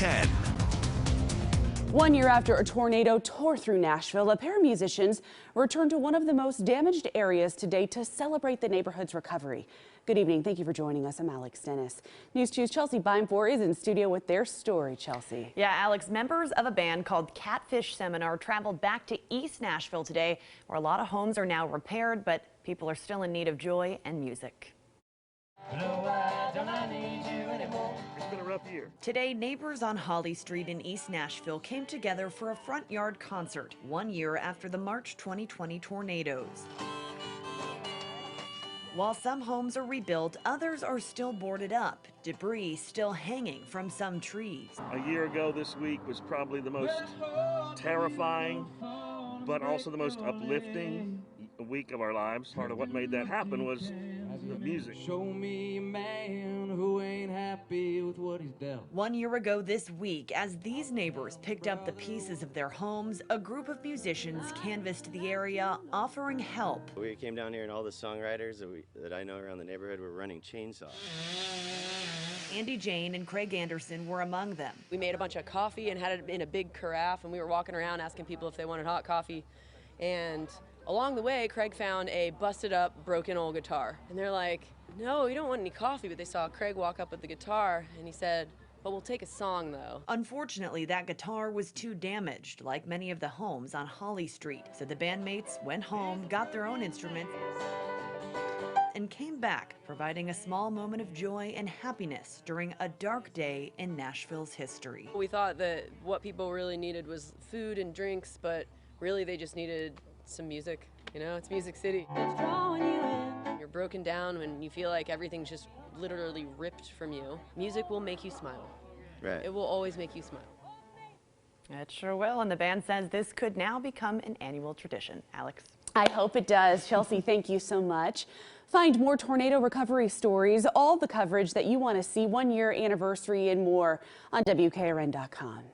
10. 1 year after a tornado tore through Nashville, a pair of musicians returned to one of the most damaged areas today to celebrate the neighborhood's recovery. Good evening. Thank you for joining us. I'm Alex Dennis. News 2's Chelsea Beinfor is in studio with their story. Chelsea. Yeah, Alex, members of a band called Catfish Seminar traveled back to East Nashville today, where a lot of homes are now repaired, but people are still in need of joy and music. No, I don't need you anymore. It's been a rough year. Today, neighbors on Holly Street in East Nashville came together for a front yard concert 1 year after the March 2020 tornadoes. While some homes are rebuilt, others are still boarded up, debris still hanging from some trees. A year ago this week was probably the most terrifying, but also the most uplifting week of our lives. Part of what made that happen was the music. Show me a man who ain't happy with what he's dealt. 1 year ago this week, as these neighbors picked up the pieces of their homes, a group of musicians canvassed the area, offering help. We came down here and all the songwriters that I know around the neighborhood were running chainsaws. Andy Jane and Craig Anderson were among them. We made a bunch of coffee and had it in a big carafe, and we were walking around asking people if they wanted hot coffee. And along the way, Craig found a busted up, broken old guitar. And they're like, no, we don't want any coffee. But they saw Craig walk up with the guitar, and he said, but we'll take a song, though. Unfortunately, that guitar was too damaged, like many of the homes on Holly Street. So the bandmates went home, got their own instruments, and came back, providing a small moment of joy and happiness during a dark day in Nashville's history. We thought that what people really needed was food and drinks, but really they just needed some music. You know, it's Music City. It's drawing you in. You're broken down when you feel like everything's just literally ripped from you. Music will make you smile. Right. It will always make you smile. It sure will, and the band says this could now become an annual tradition. Alex. I hope it does. Chelsea, thank you so much. Find more tornado recovery stories, all the coverage that you want to see, 1 year anniversary and more on WKRN.com.